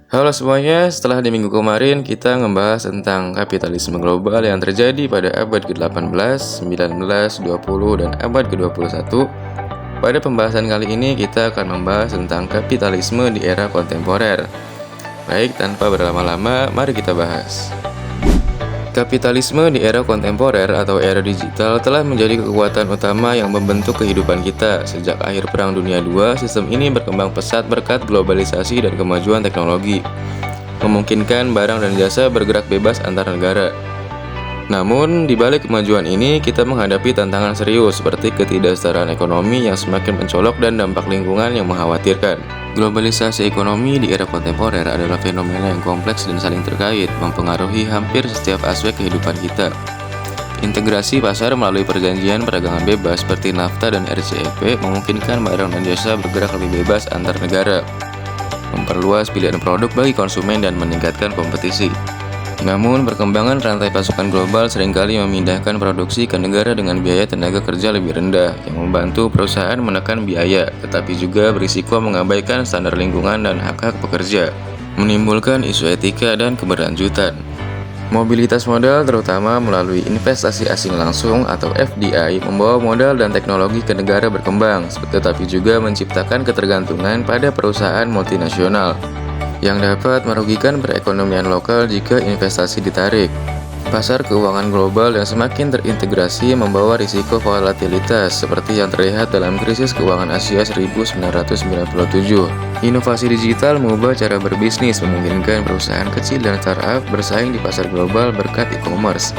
Halo semuanya, setelah di minggu kemarin kita ngebahas tentang kapitalisme global yang terjadi pada abad ke-18, 19, 20, dan abad ke-21. Pada pembahasan kali ini kita akan membahas tentang kapitalisme di era kontemporer. Baik, tanpa berlama-lama, mari kita bahas. Kapitalisme di era kontemporer atau era digital telah menjadi kekuatan utama yang membentuk kehidupan kita. Sejak akhir Perang Dunia II, sistem ini berkembang pesat berkat globalisasi dan kemajuan teknologi, memungkinkan barang dan jasa bergerak bebas antar negara. Namun, di balik kemajuan ini, kita menghadapi tantangan serius seperti ketidaksetaraan ekonomi yang semakin mencolok dan dampak lingkungan yang mengkhawatirkan. Globalisasi ekonomi di era kontemporer adalah fenomena yang kompleks dan saling terkait, mempengaruhi hampir setiap aspek kehidupan kita. Integrasi pasar melalui perjanjian perdagangan bebas seperti NAFTA dan RCEP memungkinkan barang dan jasa bergerak lebih bebas antar negara, memperluas pilihan produk bagi konsumen dan meningkatkan kompetisi. Namun, perkembangan rantai pasokan global seringkali memindahkan produksi ke negara dengan biaya tenaga kerja lebih rendah, yang membantu perusahaan menekan biaya, tetapi juga berisiko mengabaikan standar lingkungan dan hak-hak pekerja, menimbulkan isu etika dan keberlanjutan. Mobilitas modal, terutama melalui investasi asing langsung atau FDI, membawa modal dan teknologi ke negara berkembang, tetapi juga menciptakan ketergantungan pada perusahaan multinasional yang dapat merugikan perekonomian lokal jika investasi ditarik. Pasar keuangan global yang semakin terintegrasi membawa risiko volatilitas seperti yang terlihat dalam krisis keuangan Asia 1997. Inovasi digital mengubah cara berbisnis, memungkinkan perusahaan kecil dan startup bersaing di pasar global berkat e-commerce.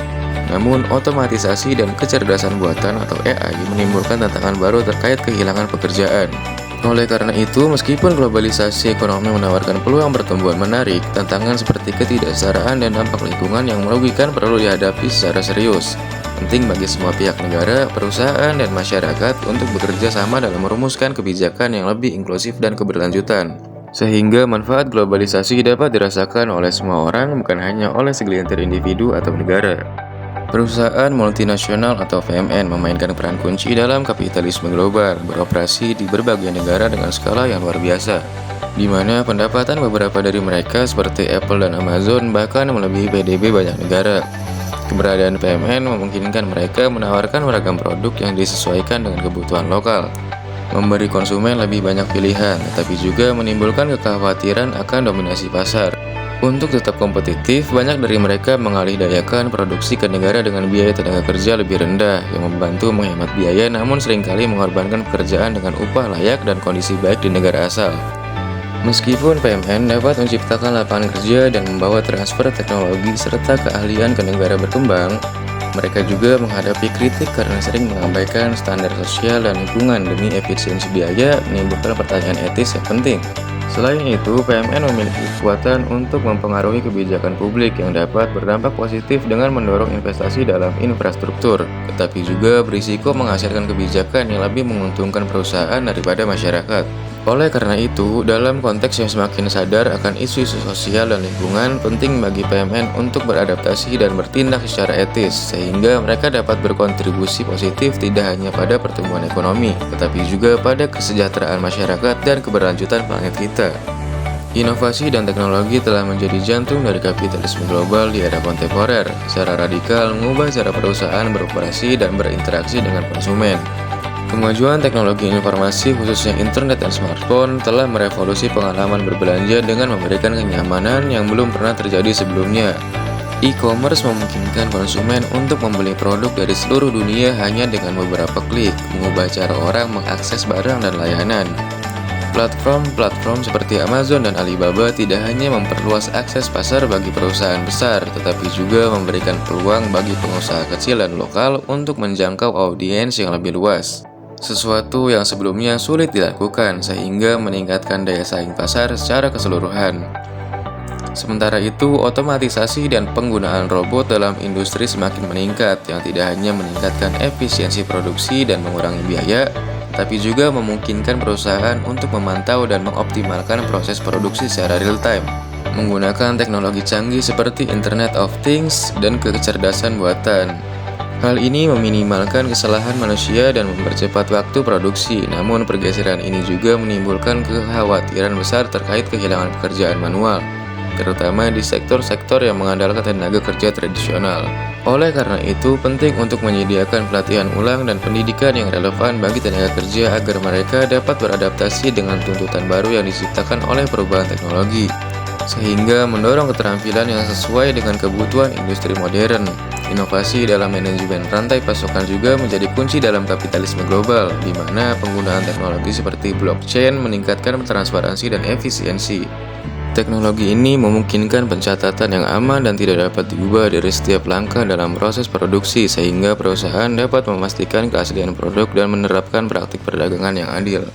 Namun, otomatisasi dan kecerdasan buatan atau AI menimbulkan tantangan baru terkait kehilangan pekerjaan. Oleh karena itu, meskipun globalisasi ekonomi menawarkan peluang pertumbuhan menarik, tantangan seperti ketidaksetaraan dan dampak lingkungan yang merugikan perlu dihadapi secara serius. Penting bagi semua pihak negara, perusahaan, dan masyarakat untuk bekerja sama dalam merumuskan kebijakan yang lebih inklusif dan keberlanjutan, sehingga manfaat globalisasi dapat dirasakan oleh semua orang, bukan hanya oleh segelintir individu atau negara. Perusahaan multinasional atau VMN memainkan peran kunci dalam kapitalisme global, beroperasi di berbagai negara dengan skala yang luar biasa, di mana pendapatan beberapa dari mereka seperti Apple dan Amazon bahkan melebihi PDB banyak negara. Keberadaan VMN memungkinkan mereka menawarkan beragam produk yang disesuaikan dengan kebutuhan lokal, memberi konsumen lebih banyak pilihan, tetapi juga menimbulkan kekhawatiran akan dominasi pasar. Untuk tetap kompetitif, banyak dari mereka mengalihdayakan produksi ke negara dengan biaya tenaga kerja lebih rendah yang membantu menghemat biaya, namun seringkali mengorbankan pekerjaan dengan upah layak dan kondisi baik di negara asal. Meskipun PMN dapat menciptakan lapangan kerja dan membawa transfer teknologi serta keahlian ke negara berkembang, mereka juga menghadapi kritik karena sering mengabaikan standar sosial dan lingkungan demi efisiensi biaya, menimbulkan pertanyaan etis yang penting. Selain itu, PMN memiliki kekuatan untuk mempengaruhi kebijakan publik yang dapat berdampak positif dengan mendorong investasi dalam infrastruktur, tetapi juga berisiko menghasilkan kebijakan yang lebih menguntungkan perusahaan daripada masyarakat. Oleh karena itu, dalam konteks yang semakin sadar akan isu-isu sosial dan lingkungan, penting bagi PMN untuk beradaptasi dan bertindak secara etis, sehingga mereka dapat berkontribusi positif tidak hanya pada pertumbuhan ekonomi, tetapi juga pada kesejahteraan masyarakat dan keberlanjutan planet kita. Inovasi dan teknologi telah menjadi jantung dari kapitalisme global di era kontemporer, secara radikal mengubah cara perusahaan beroperasi dan berinteraksi dengan konsumen. Kemajuan teknologi informasi, khususnya internet dan smartphone, telah merevolusi pengalaman berbelanja dengan memberikan kenyamanan yang belum pernah terjadi sebelumnya. E-commerce memungkinkan konsumen untuk membeli produk dari seluruh dunia hanya dengan beberapa klik, mengubah cara orang mengakses barang dan layanan. Platform-platform seperti Amazon dan Alibaba tidak hanya memperluas akses pasar bagi perusahaan besar, tetapi juga memberikan peluang bagi pengusaha kecil dan lokal untuk menjangkau audiens yang lebih luas. Sesuatu yang sebelumnya sulit dilakukan, sehingga meningkatkan daya saing pasar secara keseluruhan. Sementara itu, otomatisasi dan penggunaan robot dalam industri semakin meningkat, yang tidak hanya meningkatkan efisiensi produksi dan mengurangi biaya, tapi juga memungkinkan perusahaan untuk memantau dan mengoptimalkan proses produksi secara real-time, menggunakan teknologi canggih seperti Internet of Things dan kecerdasan buatan. Hal ini meminimalkan kesalahan manusia dan mempercepat waktu produksi, namun pergeseran ini juga menimbulkan kekhawatiran besar terkait kehilangan pekerjaan manual. terutama di sektor-sektor yang mengandalkan tenaga kerja tradisional. Oleh karena itu, penting untuk menyediakan pelatihan ulang dan pendidikan yang relevan bagi tenaga kerja agar mereka dapat beradaptasi dengan tuntutan baru yang diciptakan oleh perubahan teknologi, sehingga mendorong keterampilan yang sesuai dengan kebutuhan industri modern. Inovasi dalam manajemen rantai pasokan juga menjadi kunci dalam kapitalisme global, di mana penggunaan teknologi seperti blockchain meningkatkan transparansi dan efisiensi. Teknologi ini memungkinkan pencatatan yang aman dan tidak dapat diubah dari setiap langkah dalam proses produksi, sehingga perusahaan dapat memastikan keaslian produk dan menerapkan praktik perdagangan yang adil.